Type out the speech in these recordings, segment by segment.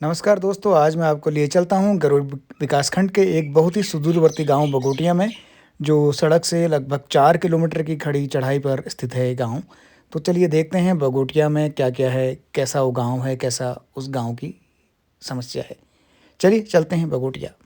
नमस्कार दोस्तों, आज मैं आपको लिए चलता हूँ गरुड़ विकासखंड के एक बहुत ही सुदूरवर्ती गांव बगोटिया में, जो सड़क से लगभग 4 किलोमीटर की खड़ी चढ़ाई पर स्थित है ये गांव। तो चलिए देखते हैं बगोटिया में क्या-क्या है, कैसा वो गांव है, कैसा उस गांव की समस्या है। चलिए चलते हैं बगोटिया।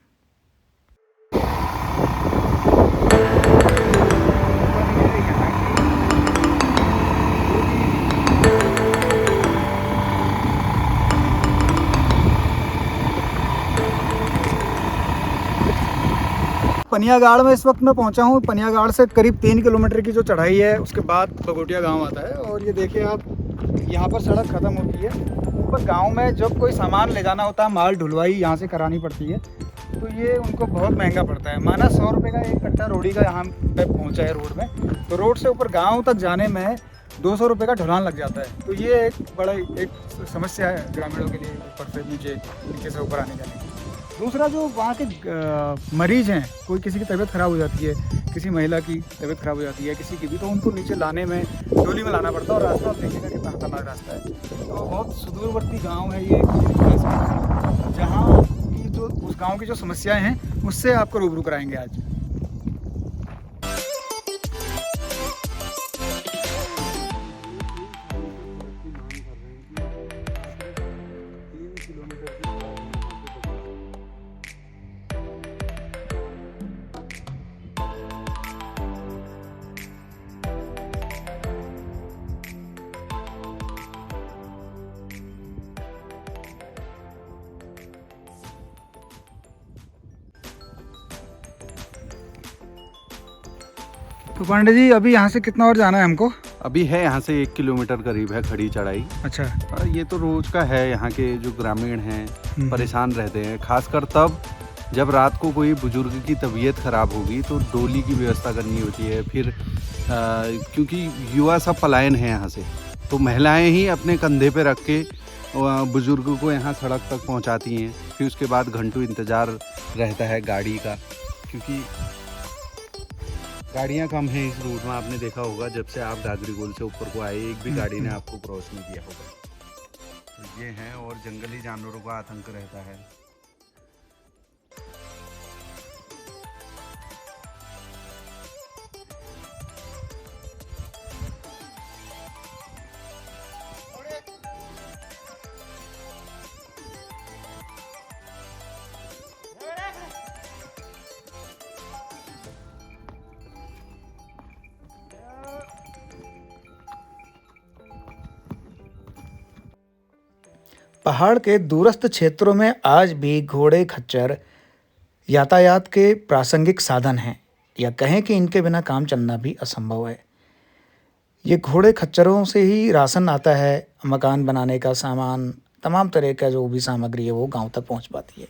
पनियागाड़ में इस वक्त मैं पहुंचा हूं। पनियागाड़ से करीब 3 किलोमीटर की जो चढ़ाई है उसके बाद बगोटिया गांव आता है। और ये देखिए आप, यहाँ पर सड़क ख़त्म होती है। ऊपर गांव में जब कोई सामान ले जाना होता है, माल ढुलवाई यहाँ से करानी पड़ती है, तो ये उनको बहुत महंगा पड़ता है। माना 100 रुपये का एक कट्टा रोड़ी का यहाँ पे पहुँचा है रोड में, तो रोड से ऊपर गाँव तक जाने में 200 रुपये का ढुलान लग जाता है। तो ये एक बड़ा एक समस्या है ग्रामीणों के लिए, ऊपर से नीचे से ऊपर आने जाने की। दूसरा, जो वहाँ के मरीज़ हैं, कोई किसी की तबीयत ख़राब हो जाती है, किसी महिला की तबीयत ख़राब हो जाती है, किसी की भी, तो उनको नीचे लाने में डोली में लाना पड़ता है। और रास्ता आप देखिएगा कितना खतरनाक रास्ता है। तो बहुत सुदूरवर्ती गांव है ये, जहाँ की जो उस गांव की जो समस्याएं हैं उससे आपको रूबरू कराएंगे आज। तो पांडे जी, अभी यहाँ से कितना और जाना है हमको? अभी है यहाँ से 1 किलोमीटर करीब है खड़ी चढ़ाई। अच्छा। ये तो रोज का है, यहाँ के जो ग्रामीण हैं परेशान रहते हैं, खासकर तब जब रात को कोई बुजुर्ग की तबीयत खराब होगी तो डोली की व्यवस्था करनी होती है। फिर क्योंकि युवा सब पलायन है यहाँ से, तो महिलाएं ही अपने कंधे पे रख के बुजुर्ग को यहाँ सड़क तक पहुँचाती हैं। फिर उसके बाद घंटों इंतज़ार रहता है गाड़ी का, क्योंकि गाड़ियाँ कम हैं इस रूट में। आपने देखा होगा जब से आप गागरीगोल से ऊपर को आए, एक भी गाड़ी ने आपको क्रॉस नहीं किया होगा। तो ये हैं, और जंगली जानवरों का आतंक रहता है। पहाड़ के दूरस्थ क्षेत्रों में आज भी घोड़े खच्चर यातायात के प्रासंगिक साधन हैं, या कहें कि इनके बिना काम चलना भी असंभव है। ये घोड़े खच्चरों से ही राशन आता है, मकान बनाने का सामान, तमाम तरह का जो भी सामग्री है वो गांव तक पहुंच पाती है।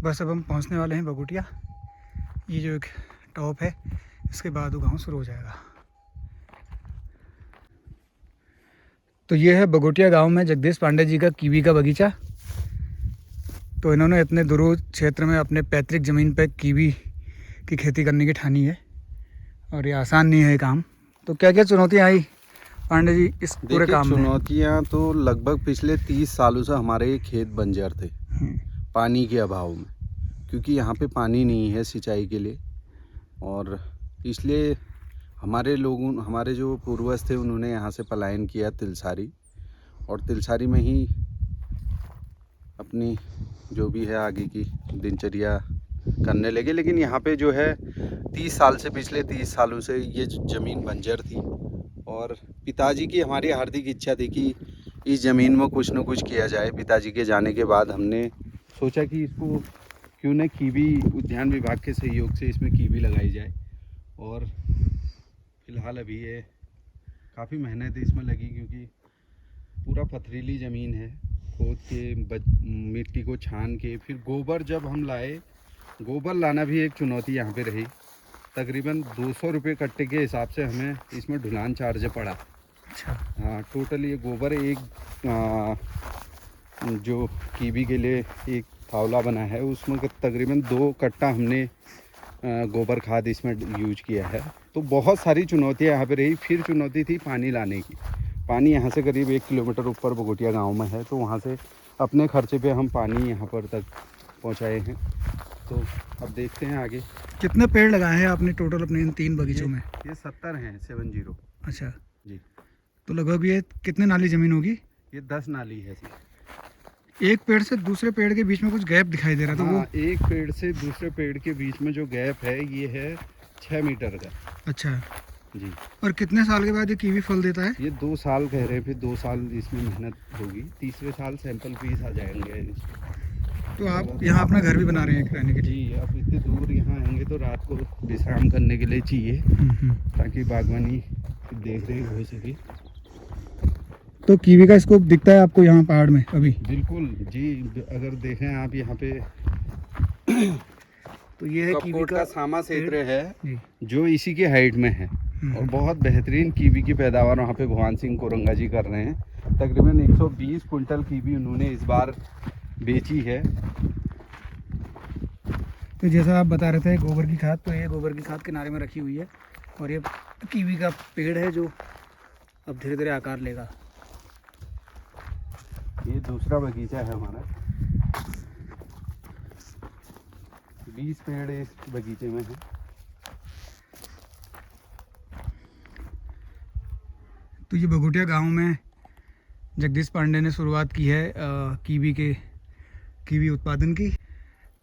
बस अब हम पहुंचने वाले हैं बगोटिया। ये जो एक टॉप है, इसके बाद वो गाँव शुरू हो जाएगा। तो ये है बगोटिया गांव में जगदीश पांडे जी का कीवी का बगीचा। तो इन्होंने इतने दूर क्षेत्र में अपने पैतृक ज़मीन पर कीवी की खेती करने की ठानी है, और ये आसान नहीं है काम। तो क्या क्या चुनौतियाँ आई पांडे जी इस पूरे काम में? चुनौतियाँ तो लगभग पिछले 30 सालों से हमारे खेत बंजर थे, पानी के अभाव में, क्योंकि यहाँ पे पानी नहीं है सिंचाई के लिए। और इसलिए हमारे जो पूर्वज थे उन्होंने यहाँ से पलायन किया तिलसारी, और तिलसारी में ही अपनी जो भी है आगे की दिनचर्या करने लगे। लेकिन यहाँ पे जो है 30 साल से, पिछले 30 सालों से ये ज़मीन बंजर थी, और पिताजी की हमारी हार्दिक इच्छा थी कि इस ज़मीन में कुछ न कुछ किया जाए। पिताजी के जाने के बाद हमने सोचा कि इसको क्यों न कीवी उद्यान विभाग के सहयोग से इसमें कीवी लगाई जाए। और फिलहाल अभी ये काफ़ी मेहनत इसमें लगी, क्योंकि पूरा पथरीली ज़मीन है। खोद के मिट्टी को छान के, फिर गोबर जब हम लाए, गोबर लाना भी एक चुनौती यहाँ पे रही। तकरीबन 200 रुपये कट्टे के हिसाब से हमें इसमें ढुलान चार्ज पड़ा। अच्छा। हाँ, टोटल ये गोबर एक जो कीवी के लिए एक फावला बना है, उसमें तकरीबन 2 कट्टा हमने गोबर खाद इसमें यूज किया है। तो बहुत सारी चुनौतियाँ यहाँ पे रही। फिर चुनौती थी पानी लाने की। पानी यहाँ से करीब 1 किलोमीटर ऊपर बगोटिया गांव में है, तो वहाँ से अपने खर्चे पे हम पानी यहाँ पर तक पहुँचाए हैं। तो अब देखते हैं आगे। कितने पेड़ लगाए हैं आपने टोटल अपने इन 3 बगीचों में? ये 70 हैं, 70। अच्छा जी। तो लगभग ये कितने नाली ज़मीन होगी? ये 10 नाली है सर। एक पेड़ से दूसरे पेड़ के बीच में कुछ गैप दिखाई दे रहा था। हाँ, वो एक पेड़ से दूसरे पेड़ के बीच में जो गैप है ये है 6 मीटर का। अच्छा जी। और कितने साल के बाद ये कीवी फल देता है? ये 2 साल कह रहे हैं, फिर 2 साल इसमें मेहनत होगी, तीसरे साल सैंपल पीस आ जाएंगे। तो आप यहाँ अपना घर भी बना रहे हैं रहने के लिए? जी, अब इतने दूर यहाँ आएंगे तो रात को विश्राम करने के लिए चाहिए, ताकि बागवानी की देख रेख हो सके। तो कीवी का स्कोप दिखता है आपको यहाँ पहाड़ में अभी? बिल्कुल जी, अगर देखें आप यहाँ पे तो ये है कीवी का सामा क्षेत्र है जी। जो इसी के हाइट में है, और बहुत बेहतरीन कीवी की पैदावार वहाँ पे भगवान सिंह कोरंगा जी कर रहे हैं। तकरीबन 120 कुंटल कीवी उन्होंने इस बार बेची है। तो जैसा आप बता रहे थे गोबर की खाद, तो ये गोबर की खाद किनारे में रखी हुई है, और ये कीवी का पेड़ है जो अब धीरे धीरे आकार लेगा। ये दूसरा बगीचा है हमारा, 20 पेड़ इस बगीचे में है। तो ये बगोटिया गांव में जगदीश पांडे ने शुरुआत की है कीवी उत्पादन की।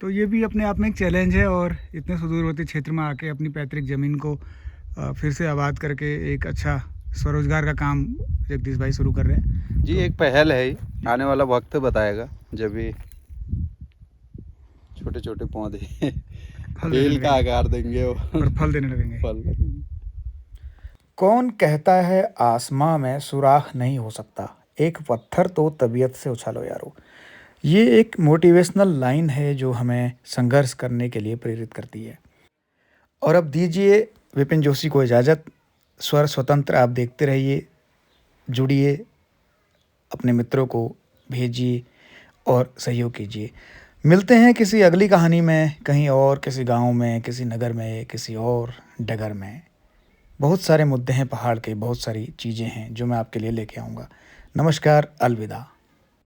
तो ये भी अपने आप में एक चैलेंज है, और इतने सुदूरवर्ती क्षेत्र में आके अपनी पैतृक ज़मीन को फिर से आबाद करके एक अच्छा स्वरोजगार का काम जगदीश भाई शुरू कर रहे हैं। जी, एक पहल है, आने वाला वक्त बताएगा जब ये छोटे छोटे पौधे बेल का आकार देंगे और फल देने लगेंगे। कौन कहता है आसमां में सुराख नहीं हो सकता, एक पत्थर तो तबीयत से उछालो यारो। ये एक मोटिवेशनल लाइन है जो हमें संघर्ष करने के लिए प्रेरित करती है। और अब दीजिए विपिन जोशी को इजाज़त। स्वर स्वतंत्र आप देखते रहिए, जुड़िए, अपने मित्रों को भेजिए और सहयोग कीजिए। मिलते हैं किसी अगली कहानी में, कहीं और, किसी गांव में, किसी नगर में, किसी और डगर में। बहुत सारे मुद्दे हैं पहाड़ के, बहुत सारी चीज़ें हैं जो मैं आपके लिए लेके आऊँगा। नमस्कार, अलविदा।